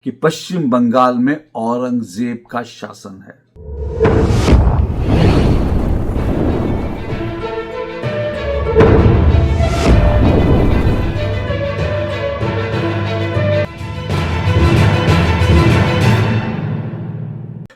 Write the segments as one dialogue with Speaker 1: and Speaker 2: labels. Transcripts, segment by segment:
Speaker 1: कि पश्चिम बंगाल में औरंगजेब का शासन है।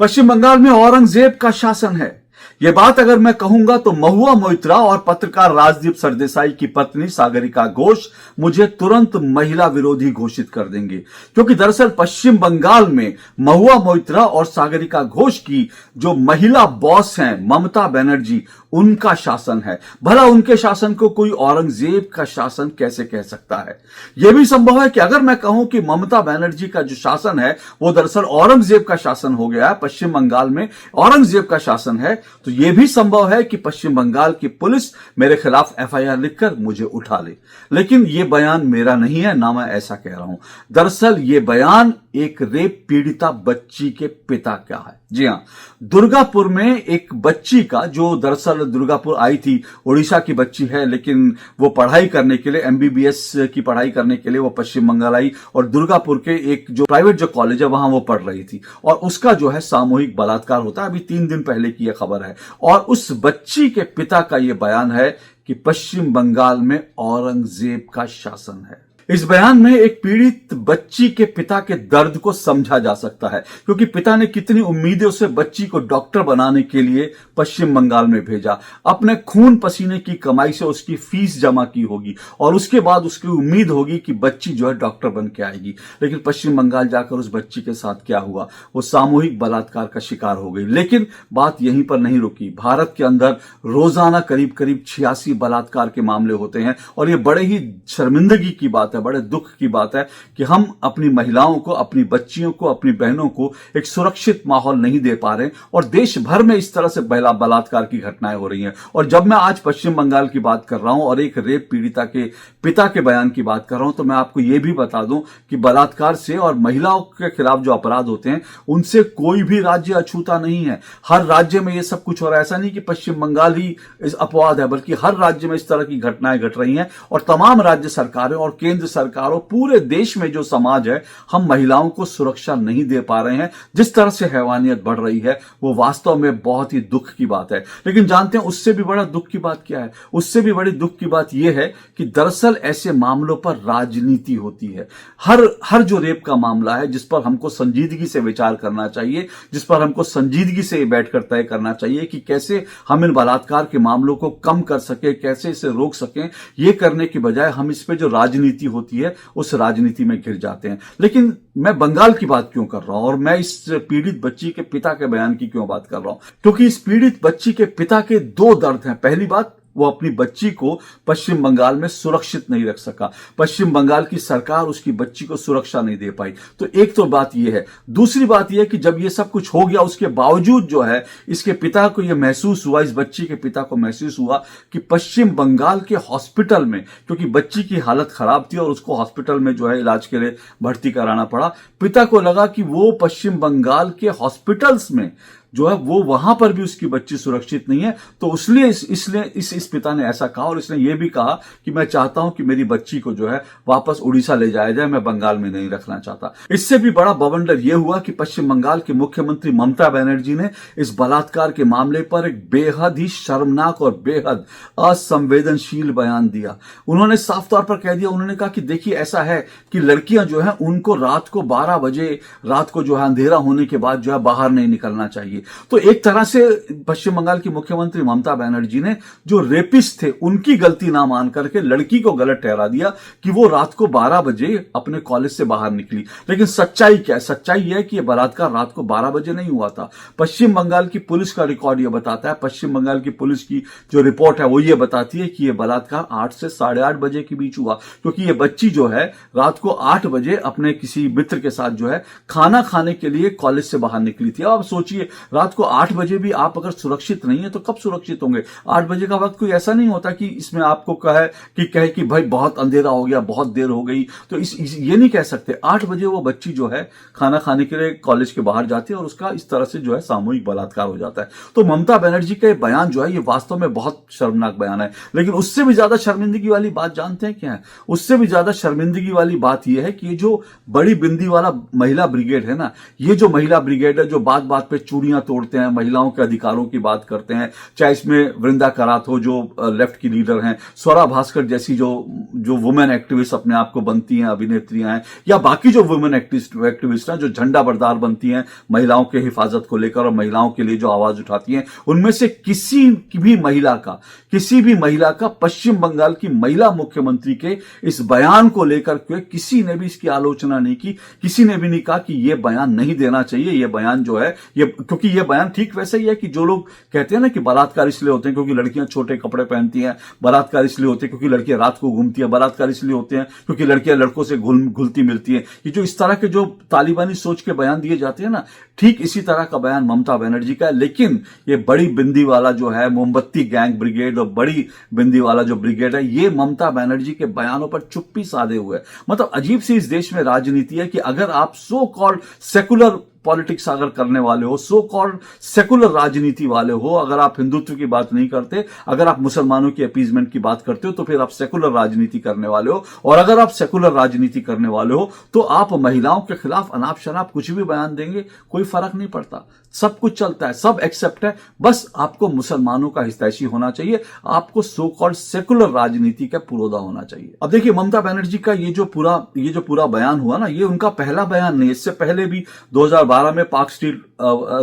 Speaker 1: पश्चिम बंगाल में औरंगजेब का शासन है। यह बात अगर मैं कहूंगा तो महुआ मोइत्रा और पत्रकार राजदीप सरदेसाई की पत्नी सागरिका घोष मुझे तुरंत महिला विरोधी घोषित कर देंगे, क्योंकि दरअसल पश्चिम बंगाल में महुआ मोइत्रा और सागरिका घोष की जो महिला बॉस हैं ममता बनर्जी, उनका शासन है। भला उनके शासन को कोई औरंगजेब का शासन कैसे कह सकता है? यह भी संभव है कि अगर मैं कहूं कि ममता बनर्जी का जो शासन है वो दरअसल औरंगजेब का शासन हो गया है, पश्चिम बंगाल में औरंगजेब का शासन है, तो यह भी संभव है कि पश्चिम बंगाल की पुलिस मेरे खिलाफ एफआईआर लिखकर मुझे उठा ले। लेकिन यह बयान मेरा नहीं है, ना मैं ऐसा कह रहा हूं। दरअसल यह बयान एक रेप पीड़िता बच्ची के पिता का है। जी हां, दुर्गापुर में एक बच्ची का, जो दरअसल दुर्गापुर आई थी, उड़ीसा की बच्ची है, लेकिन वो पढ़ाई करने के लिए, एमबीबीएस की पढ़ाई करने के लिए वो पश्चिम बंगाल आई और दुर्गापुर के एक जो प्राइवेट जो कॉलेज है वहां वो पढ़ रही थी और उसका जो है सामूहिक बलात्कार होता है। अभी 3 दिन पहले की यह खबर है और उस बच्ची के पिता का यह बयान है कि पश्चिम बंगाल में औरंगजेब का शासन है। इस बयान में एक पीड़ित बच्ची के पिता के दर्द को समझा जा सकता है, क्योंकि पिता ने कितनी उम्मीदें से बच्ची को डॉक्टर बनाने के लिए पश्चिम बंगाल में भेजा। अपने खून पसीने की कमाई से उसकी फीस जमा की होगी और उसके बाद उसकी उम्मीद होगी कि बच्ची जो है डॉक्टर बन के आएगी। लेकिन पश्चिम बंगाल जाकर उस बच्ची के साथ क्या हुआ? वो सामूहिक बलात्कार का शिकार हो गई। लेकिन बात यहीं पर नहीं रुकी। भारत के अंदर रोजाना करीब करीब 86 बलात्कार के मामले होते हैं और ये बड़े ही शर्मिंदगी की बात है, बड़े दुख की बात है कि हम अपनी महिलाओं को, अपनी बच्चियों को, अपनी बहनों को एक सुरक्षित माहौल नहीं दे पा रहे और देश भर में इस तरह से बलात्कार की घटनाएं हो रही हैं। और जब मैं आज पश्चिम बंगाल की बात कर रहा हूं और एक रेप पीड़िता के पिता के बयान की बात कर रहा हूं, तो मैं आपको यह भी बता दूं कि बलात्कार से और महिलाओं के खिलाफ जो अपराध होते हैं उनसे कोई भी राज्य अछूता नहीं है। हर राज्य में यह सब कुछ हो रहा है। ऐसा नहीं कि पश्चिम बंगाल ही इस अपवाद है, बल्कि हर राज्य में इस तरह की घटनाएं घट रही हैं और तमाम राज्य सरकारें और केंद्र सरकारों, पूरे देश में जो समाज है, हम महिलाओं को सुरक्षा नहीं दे पा रहे हैं। जिस तरह से हैवानियत बढ़ रही है वो वास्तव में बहुत ही दुख की बात है। लेकिन जानते हैं उससे भी बड़ा दुख की बात क्या है? उससे भी बड़ी दुख की बात यह है कि दरअसल ऐसे मामलों पर राजनीति होती है। हर जो रेप का मामला है जिस पर हमको संजीदगी से विचार करना चाहिए, जिस पर हमको संजीदगी से बैठकर तय करना चाहिए कि कैसे हम इन बलात्कार के मामलों को कम कर सके, कैसे इसे रोक सकें, ये करने की बजाय हम इस पे जो राजनीति होती है उस राजनीति में घिर जाते हैं। लेकिन मैं बंगाल की बात क्यों कर रहा हूं और मैं इस पीड़ित बच्ची के पिता के बयान की क्यों बात कर रहा हूं? क्योंकि इस पीड़ित बच्ची के पिता के 2 दर्द हैं। पहली बात, वो अपनी बच्ची को पश्चिम बंगाल में सुरक्षित नहीं रख सका। पश्चिम बंगाल की सरकार उसकी बच्ची को सुरक्षा नहीं दे पाई। तो एक तो बात यह है। दूसरी बात यह है कि जब यह सब कुछ हो गया उसके बावजूद जो है इसके पिता को यह महसूस हुआ, इस बच्ची के पिता को महसूस हुआ कि पश्चिम बंगाल के हॉस्पिटल में, क्योंकि बच्ची की हालत खराब थी और उसको हॉस्पिटल में जो है इलाज के लिए भर्ती कराना पड़ा, पिता को लगा कि वो पश्चिम बंगाल के हॉस्पिटल्स में जो है वो वहां पर भी उसकी बच्ची सुरक्षित नहीं है। तो इसलिए इस पिता ने ऐसा कहा और इसने ये भी कहा कि मैं चाहता हूं कि मेरी बच्ची को जो है वापस उड़ीसा ले जाया जाए, मैं बंगाल में नहीं रखना चाहता। इससे भी बड़ा बवंडर यह हुआ कि पश्चिम बंगाल के मुख्यमंत्री ममता बनर्जी ने इस बलात्कार के मामले पर एक बेहद ही शर्मनाक और बेहद असंवेदनशील बयान दिया। उन्होंने साफ तौर पर कह दिया, उन्होंने कहा कि देखिए ऐसा है कि लड़कियां जो है उनको रात को 12 बजे रात को जो है अंधेरा होने के बाद जो है बाहर नहीं निकलना चाहिए। तो एक तरह से पश्चिम बंगाल की मुख्यमंत्री ममता बनर्जी ने जो रेपिस्ट थे उनकी गलती ना मान करके लड़की को गलत ठहरा दिया कि वो रात को 12 बजे अपने कॉलेज से बाहर निकली। लेकिन सच्चाई क्या है? सच्चाई यह है कि यह बलात्कार रात को 12 बजे नहीं हुआ था। पश्चिम बंगाल की पुलिस का रिकॉर्ड यह बताता है, पश्चिम बंगाल की पुलिस की जो रिपोर्ट है वो ये बताती है कि यह बलात्कार 8 से 8:30 बजे के बीच हुआ, क्योंकि यह बच्ची जो है रात को 8 बजे अपने किसी मित्र के साथ जो है खाना खाने के लिए कॉलेज से बाहर निकली थी। अब सोचिए रात को 8 बजे भी आप अगर सुरक्षित नहीं है तो कब सुरक्षित होंगे? 8 बजे का वक्त कोई ऐसा नहीं होता कि इसमें आपको कहे कि भाई बहुत अंधेरा हो गया, बहुत देर हो गई, तो ये नहीं कह सकते। 8 बजे वो बच्ची जो है खाना खाने के लिए कॉलेज के बाहर जाती है और उसका इस तरह से जो है सामूहिक बलात्कार हो जाता है। तो ममता बनर्जी का बयान जो है ये वास्तव में बहुत शर्मनाक बयान है। लेकिन उससे भी ज्यादा शर्मिंदगी वाली बात जानते हैं क्या है? उससे भी ज्यादा शर्मिंदगी वाली बात यह है कि ये जो बड़ी बिंदी वाला महिला ब्रिगेड है ना, ये जो महिला ब्रिगेड है जो बात बात पे चूड़ियां तोड़ते हैं, महिलाओं के अधिकारों की बात करते हैं, चाहे इसमें वृंदा करात हो जो लेफ्ट की लीडर हैं, स्वरा भास्कर जैसी जो वुमेन एक्टिविस्ट अपने आप को बनती हैं, अभिनेत्रियां हैं, या बाकी जो वुमेन एक्टिविस्ट हैं जो झंडा बरदार बनती हैं महिलाओं के हिफाजत को लेकर और महिलाओं के लिए जो आवाज उठाती हैं, उनमें से किसी भी महिला का पश्चिम बंगाल की महिला मुख्यमंत्री के इस बयान को लेकर के किसी ने भी इसकी आलोचना नहीं की, किसी ने भी नहीं कहा कि यह बयान नहीं देना चाहिए। यह बयान जो है क्योंकि यह बयान ठीक वैसे ही है कि जो लोग कहते हैं ना कि बलात्कार इसलिए होते हैं क्योंकि लड़कियां छोटे कपड़े पहनती हैं, बलात्कार इसलिए होते हैं क्योंकि लड़कियां रात को घूमती हैं, बलात्कार इसलिए होते हैं क्योंकि लड़कियां लड़कों से घुलती मिलती हैं। ये जो इस तरह के जो तालिबानी सोच के बयान दिए जाते हैं ना, ठीक इसी तरह का बयान ममता बनर्जी का है। लेकिन ये बड़ी बिंदी वाला जो है मोमबत्ती गैंग ब्रिगेड और बड़ी बिंदी वाला जो ब्रिगेड है, ये ममता बनर्जी के बयानों पर चुप्पी साधे हुए है। मतलब अजीब सी इस देश में राजनीति है कि अगर आप सो कॉल्ड सेकुलर पॉलिटिक्स अगर करने वाले हो, सो कॉल्ड सेकुलर राजनीति वाले हो, अगर आप हिंदुत्व की बात नहीं करते, अगर आप मुसलमानों की अपीजमेंट की बात करते हो, तो फिर आप सेकुलर राजनीति करने वाले हो। और अगर आप सेकुलर राजनीति करने वाले हो तो आप महिलाओं के खिलाफ अनाप शनाप कुछ भी बयान देंगे, कोई फर्क नहीं पड़ता, सब कुछ चलता है, सब एक्सेप्ट है। बस आपको मुसलमानों का हितैषी होना चाहिए, आपको सो कॉल्ड सेकुलर राजनीति का पुरोधा होना चाहिए। अब देखिए ममता बनर्जी का ये जो पूरा बयान हुआ ना, ये उनका पहला बयान नहीं। इससे पहले भी 2012 में पार्क स्ट्रीट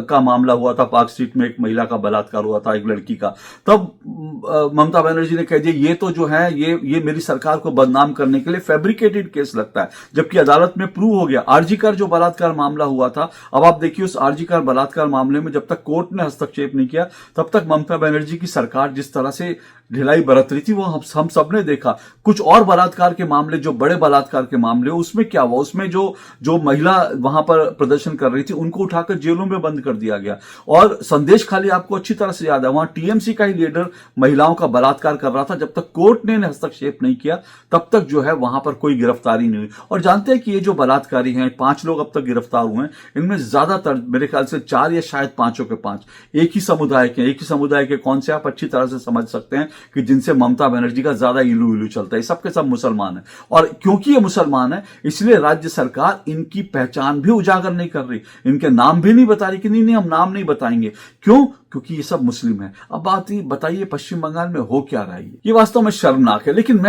Speaker 1: का मामला हुआ था। पार्क स्ट्रीट में एक महिला का बलात्कार हुआ था, एक लड़की का। तब ममता बनर्जी ने कह दिया ये तो जो है ये मेरी सरकार को बदनाम करने के लिए फैब्रिकेटेड केस लगता है, जबकि अदालत में प्रूव हो गया। आरजीकर जो बलात्कार मामला हुआ था, अब आप देखिए उस आरजीकर बलात्कार मामले में जब तक कोर्ट ने हस्तक्षेप नहीं किया तब तक ममता बनर्जी की सरकार जिस तरह से ढिलाई बरत रही थी वो हम सबने देखा। कुछ और बलात्कार के मामले, जो बड़े बलात्कार के मामले, उसमें क्या हुआ? उसमें जो महिला वहां पर प्रदर्शन कर रही थी उनको उठाकर जेलों में बंद कर दिया गया। और संदेश खाली आपको अच्छी तरह से याद है, वहां टीएमसी का ही लीडर महिलाओं का बलात्कार कर रहा था। जब तक कोर्ट ने हस्तक्षेप नहीं किया तब तक जो है वहां पर कोई गिरफ्तारी नहीं हुई। और जानते हैं कि ये जो बलात्कारी हैं, 5 लोग अब तक गिरफ्तार हुए हैं, इनमें ज्यादातर मेरे ख्याल से 4 या शायद 5 के 5 एक ही समुदाय के कौन से आप अच्छी तरह से समझ सकते हैं कि जिनसे ममता बनर्जी का ज्यादा इलू चलता है। सबके सब मुसलमान है और क्योंकि ये मुसलमान है इसलिए राज्य सरकार इनकी पहचान भी उजागर नहीं कर रही, इनके नाम भी नहीं बता रही कि नहीं हम नाम नहीं बताएंगे। क्यों? क्योंकि ये सब मुस्लिम है। अब बात ये बताइए पश्चिम बंगाल में हो क्या रहा है? ये वास्तव में शर्मनाक है। लेकिन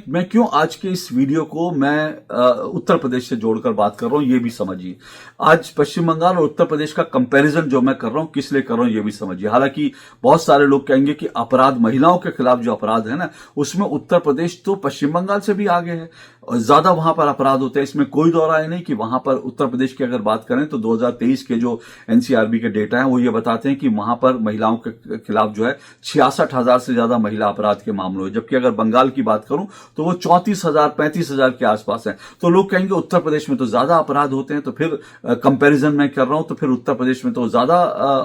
Speaker 1: मैं क्यों आज के इस वीडियो को मैं उत्तर प्रदेश से जोड़कर बात कर रहा हूं ये भी समझिए। आज पश्चिम बंगाल और उत्तर प्रदेश का कंपैरिजन जो मैं कर रहा हूं किस लिए कर रहा हूं ये भी समझिए। हालांकि बहुत सारे लोग कहेंगे कि अपराध, महिलाओं के खिलाफ जो अपराध है ना, उसमें उत्तर प्रदेश तो पश्चिम बंगाल से भी आगे है और ज्यादा वहां पर अपराध होते हैं। इसमें कोई दो राय नहीं कि वहां पर उत्तर प्रदेश की अगर बात करें तो 2023 के जो एनसीआरबी के डेटा है वो ये बताते हैं कि वहां पर महिलाओं के खिलाफ जो है 66,000 से ज्यादा महिला अपराध के मामले हुए, जबकि अगर बंगाल की बात करूं तो वो 34,000 35,000 के आसपास है। तो लोग कहेंगे उत्तर प्रदेश में तो ज्यादा अपराध होते हैं, तो फिर कंपैरिजन मैं कर रहा हूं तो फिर उत्तर प्रदेश में तो ज्यादा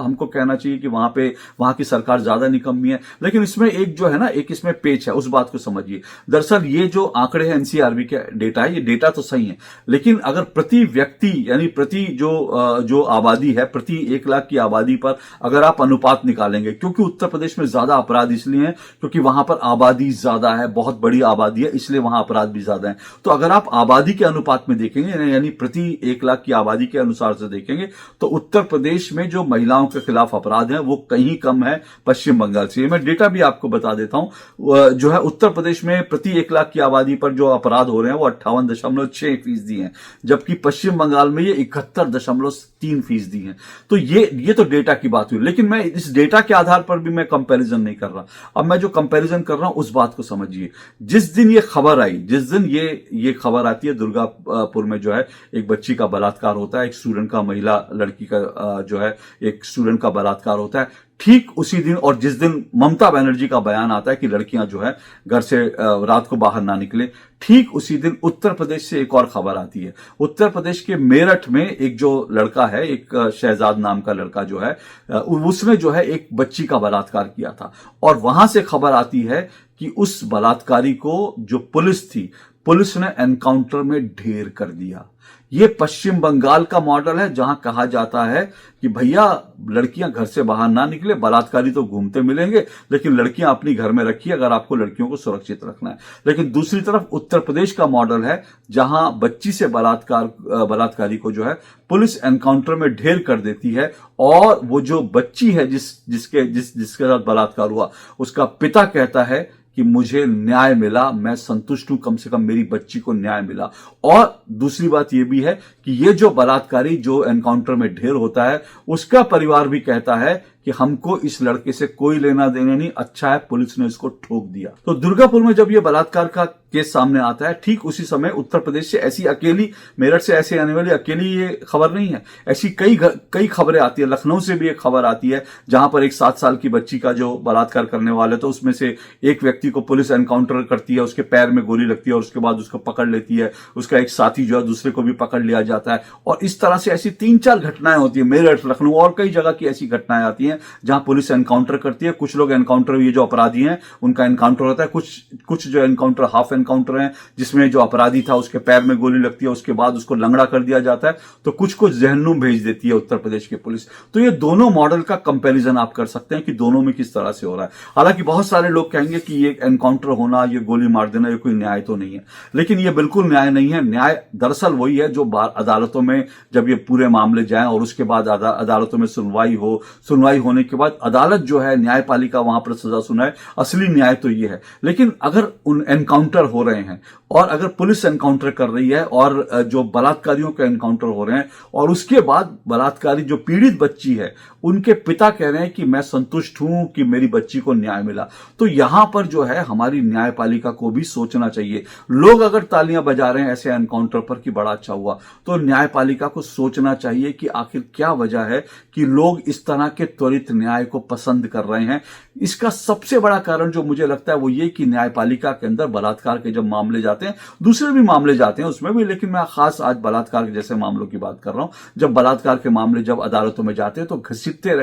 Speaker 1: हमको कहना चाहिए कि वहां की सरकार ज्यादा निकम्मी है। लेकिन इसमें एक जो है ना, एक इसमें पेच है, उस बात को समझिए। दरअसल ये जो आंकड़े हैं एनसीआरबी के डेटा है, ये डेटा तो सही है, लेकिन अगर प्रति व्यक्ति यानी प्रति जो आबादी है, प्रति 1 लाख की आबादी पर अगर आप अनुपात निकालेंगे, क्योंकि उत्तर प्रदेश में ज्यादा अपराध इसलिए हैं क्योंकि वहां पर आबादी ज्यादा है, बहुत बड़ी आबादी है, इसलिए वहां अपराध भी ज्यादा है। तो अगर आप आबादी के अनुपात में देखेंगे यानी प्रति 1 लाख की आबादी के अनुसार से देखेंगे तो उत्तर प्रदेश में जो महिलाओं के खिलाफ अपराध है वो कहीं कम है पश्चिम बंगाल से। मैं डेटा भी आपको बता देता हूं। जो है उत्तर प्रदेश में प्रति 1 लाख की आबादी पर जो अपराध हो रहे हैं वो 58.6% है, जबकि पश्चिम बंगाल में ये 71.3% है। तो ये तो डेटा की बात हुई, लेकिन मैं इस डेटा के आधार पर भी मैं कंपैरिजन नहीं कर रहा। अब मैं जो कंपैरिजन कर रहा हूं उस बात को समझिए। जिस दिन ये खबर आई, जिस दिन ये खबर आती है दुर्गापुर में जो है एक बच्ची का बलात्कार होता है, एक स्टूडेंट का, महिला लड़की का जो है एक स्टूडेंट का बलात्कार होता है, ठीक उसी दिन और जिस दिन ममता बनर्जी का बयान आता है कि लड़कियां जो है घर से रात को बाहर ना निकले, ठीक उसी दिन उत्तर प्रदेश से एक और खबर आती है। उत्तर प्रदेश के मेरठ में एक जो लड़का है, एक शहजाद नाम का लड़का जो है, उसने जो है एक बच्ची का बलात्कार किया था और वहां से खबर आती है कि उस बलात्कारी को जो पुलिस थी, पुलिस ने एनकाउंटर में ढेर कर दिया। ये पश्चिम बंगाल का मॉडल है जहां कहा जाता है कि भैया लड़कियां घर से बाहर ना निकले, बलात्कारी तो घूमते मिलेंगे लेकिन लड़कियां अपनी घर में रखिए अगर आपको लड़कियों को सुरक्षित रखना है। लेकिन दूसरी तरफ उत्तर प्रदेश का मॉडल है जहां बच्ची से बलात्कारी को जो है पुलिस एनकाउंटर में ढेर कर देती है और वो जो बच्ची है जिसके साथ बलात्कार हुआ, उसका पिता कहता है कि मुझे न्याय मिला, मैं संतुष्ट हूं, कम से कम मेरी बच्ची को न्याय मिला। और दूसरी बात यह भी है कि ये जो बलात्कारी जो एनकाउंटर में ढेर होता है, उसका परिवार भी कहता है कि हमको इस लड़के से कोई लेना देना नहीं, अच्छा है पुलिस ने इसको ठोक दिया। तो दुर्गापुर में जब ये बलात्कार का केस सामने आता है, ठीक उसी समय उत्तर प्रदेश से ऐसी अकेली, मेरठ से ऐसे आने वाली अकेली ये खबर नहीं है, ऐसी कई खबरें आती है। लखनऊ से भी एक खबर आती है जहां पर एक 7 साल की बच्ची का जो बलात्कार करने वाले, तो उसमें से एक व्यक्ति को पुलिस एनकाउंटर करती है, उसके पैर में गोली लगती है और उसके बाद उसको पकड़ लेती है, उसका एक साथी जो है दूसरे को भी पकड़ लिया जाता है। और इस तरह से ऐसी 3-4 घटनाएं होती है, मेरठ, लखनऊ और कई जगह की ऐसी घटनाएं आती हैं जहां पुलिस एनकाउंटर करती है। कुछ लोग एनकाउंटर, ये जो अपराधी हैं उनका एनकाउंटर होता है, कुछ जो एनकाउंटर हाफ एनकाउंटर हैं जिसमें जो अपराधी था उसके पैर में गोली लगती है, उसके बाद उसको लंगड़ा कर दिया जाता है, तो कुछ को जहन्नुम भेज देती है उत्तर प्रदेश की पुलिस। तो ये दोनों मॉडल का कंपैरिजन आप कर सकते हैं कि दोनों में किस तरह से हो रहा है। हालांकि बहुत सारे लोग कहेंगे कि ये एनकाउंटर होना, ये गोली मार देना, ये कोई न्याय तो नहीं है, लेकिन ये बिल्कुल न्याय नहीं है। न्याय दरअसल वही है जो अदालतों में जब ये पूरे मामले जाएं और उसके बाद अदालतों में सुनवाई होने के बाद अदालत जो है, न्यायपालिका वहां पर सजा सुनाए, असली न्याय तो ये है। लेकिन अगर उन एनकाउंटर हो रहे हैं और अगर पुलिस एनकाउंटर कर रही है और जो बलात्कारियों के एनकाउंटर हो रहे हैं और उसके बाद बलात्कारी जो पीड़ित बच्ची है उनके पिता कह रहे हैं कि मैं संतुष्ट हूं कि मेरी बच्ची को न्याय मिला, तो यहां पर जो है हमारी न्यायपालिका को भी सोचना चाहिए। लोग अगर तालियां बजा रहे हैं ऐसे एनकाउंटर पर कि बड़ा अच्छा हुआ, तो न्यायपालिका को सोचना चाहिए कि आखिर क्या वजह है कि लोग इस तरह के त्वरित न्याय को पसंद कर रहे हैं। इसका सबसे बड़ा कारण जो मुझे लगता है वो ये कि न्यायपालिका के अंदर बलात्कार के जब मामले जाते हैं, दूसरे भी मामले जाते हैं उसमें भी, लेकिन मैं खास आज बलात्कार के जैसे मामलों की बात कर रहा हूं, जब बलात्कार के मामले जब अदालतों में जाते हैं तो घसीटते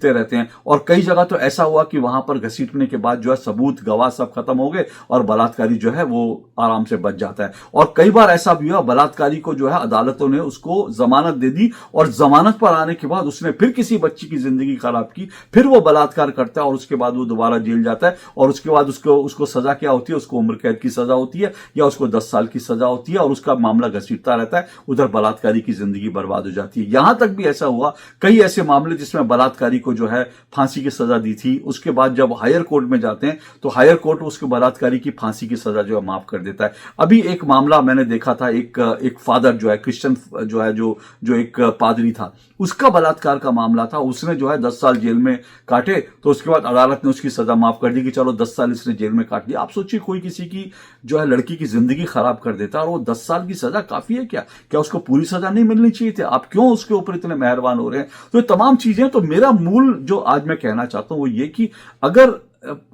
Speaker 1: रहते हैं और कई जगह तो ऐसा हुआ कि वहां पर घसीटने के बाद जो है सबूत, गवाह सब खत्म हो गए और बलात्कारी जो है वो आराम से बच जाता है। और कई बार ऐसा भी हुआ बलात्कारी को जो है अदालतों ने उसको जमानत दे दी और जमानत पर आने के बाद उसने फिर किसी बच्ची की जिंदगी खराब की, फिर वो बलात्कार करता है और उसके बाद वो दोबारा जेल जाता है और उसके बाद उसको सजा क्या होती है, उसको उम्र कैद की सजा होती है या उसको 10 साल की सजा होती है और उसका मामला घसीटता रहता है, उधर बलात्कारी की जिंदगी बर्बाद हो जाती है। यहां तक भी ऐसा हुआ, कई ऐसे मामले जिसमें बलात्कारी को जो है फांसी की सजा दी थी, उसके बाद जब हायर कोर्ट में जाते हैं तो हायर कोर्ट उसके बलात्कारी की फांसी की सजा जो है माफ कर देता है। अभी एक मामला मैंने देखा था, एक फादर जो है, क्रिश्चियन जो है, जो एक पादरी था, उसका बलात्कार का मामला था, उसने जो है 10 साल जेल में काटे, तो उसके बाद अदालत ने उसकी सजा माफ कर दी कि चलो 10 साल इसने जेल में काट दिया। आप सोचिए कोई किसी की जो है लड़की की जिंदगी खराब कर देता है और वो 10 साल की सजा काफी है क्या उसको पूरी सजा नहीं मिलनी चाहिए थी? आप क्यों उसके ऊपर इतने मेहरबान हो रहे हैं? तो ये तमाम चीजें, तो मेरा मूल जो आज मैं कहना चाहता हूं वो ये कि अगर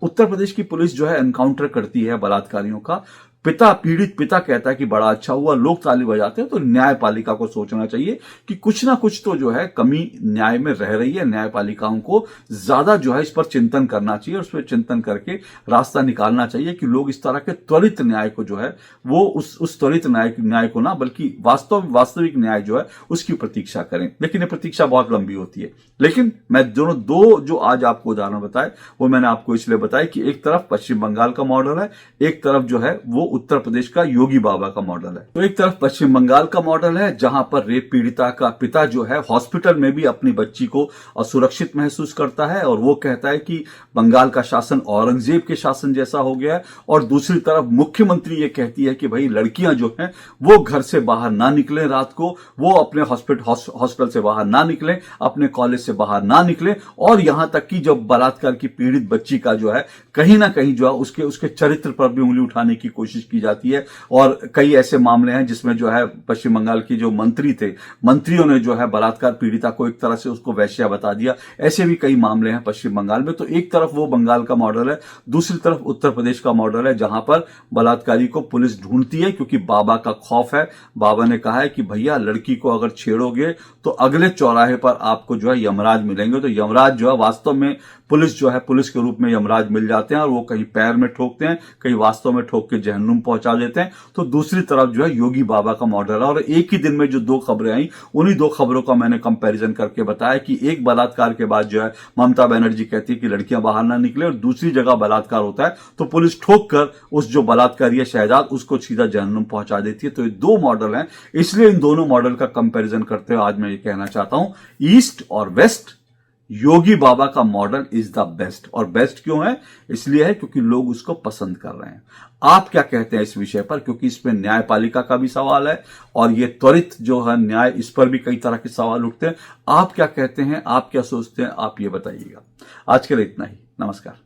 Speaker 1: उत्तर प्रदेश की पुलिस जो है एनकाउंटर करती है बलात्कारियों का, पीड़ित पिता कहता है कि बड़ा अच्छा हुआ, लोग ताली बजाते हैं, तो न्यायपालिका को सोचना चाहिए कि कुछ ना कुछ तो जो है कमी न्याय में रह रही है। न्यायपालिकाओं को ज्यादा जो है इस पर चिंतन करना चाहिए और उस पर चिंतन करके रास्ता निकालना चाहिए कि लोग इस तरह के त्वरित न्याय को जो है वो उस त्वरित न्याय को ना, बल्कि वास्तविक न्याय जो है उसकी प्रतीक्षा करें। लेकिन ये प्रतीक्षा बहुत लंबी होती है। लेकिन मैं दो जो आज आपको उदाहरण बताए वो मैंने आपको इसलिए बताया कि एक तरफ पश्चिम बंगाल का मॉडल है, एक तरफ जो है वो उत्तर प्रदेश का योगी बाबा का मॉडल है। तो एक तरफ पश्चिम बंगाल का मॉडल है जहां पर रेप पीड़िता का पिता जो है हॉस्पिटल में भी अपनी बच्ची को असुरक्षित महसूस करता है और वो कहता है कि बंगाल का शासन औरंगजेब के शासन जैसा हो गया है, और दूसरी तरफ मुख्यमंत्री ये कहती है कि भाई लड़कियां जो हैं वो घर से बाहर ना निकलें, रात को वो अपने हॉस्पिटल से बाहर ना निकलें, अपने कॉलेज से बाहर ना निकलें, और यहां तक कि जब बलात्कार की पीड़ित बच्ची का जो है कहीं ना कहीं जो है उसके चरित्र पर भी उंगली उठाने की कोशिश की जाती है। और कई ऐसे मामले हैं जिसमें जो है पश्चिम बंगाल की जो मंत्री थे, मंत्रियों ने जो है बलात्कार पीड़िता को एक तरह से उसको वैश्या बता दिया। ऐसे भी कई मामले हैं पश्चिम बंगाल में। तो एक तरफ वो बंगाल का मॉडल है, दूसरी तरफ उत्तर प्रदेश का मॉडल है, जहां पर बलात्कारी को पुलिस ढूंढती है क्योंकि बाबा का खौफ है। बाबा ने कहा है कि भैया लड़की को अगर छेड़ोगे तो अगले चौराहे पर आपको जो है यमराज मिलेंगे। तो यमराज जो है वास्तव में पुलिस जो है, पुलिस के रूप में यमराज मिल जाते हैं और वो कहीं पैर में ठोकते हैं, कहीं वास्तव में ठोक के जहन्नुम पहुंचा देते हैं। तो दूसरी तरफ जो है योगी बाबा का मॉडल है। और एक ही दिन में जो दो खबरें आई, उन्हीं दो खबरों का मैंने कंपैरिजन करके बताया कि एक बलात्कार के बाद जो है ममता बनर्जी कहती है कि लड़कियां बाहर ना निकले, और दूसरी जगह बलात्कार होता है तो पुलिस ठोक कर उस जो बलात्कारी है शहजाद, उसको सीधा जहन्नुम पहुंचा देती है। तो ये दो मॉडल हैं, इसलिए इन दोनों मॉडल का कंपैरिजन करते हुए आज मैं ये कहना चाहता हूं, ईस्ट और वेस्ट, योगी बाबा का मॉडल इज द बेस्ट। और बेस्ट क्यों है? इसलिए है क्योंकि लोग उसको पसंद कर रहे हैं। आप क्या कहते हैं इस विषय पर? क्योंकि इसमें न्यायपालिका का भी सवाल है और ये त्वरित जो है न्याय, इस पर भी कई तरह के सवाल उठते हैं। आप क्या कहते हैं? आप क्या सोचते हैं? आप ये बताइएगा। आज के लिए इतना ही। नमस्कार।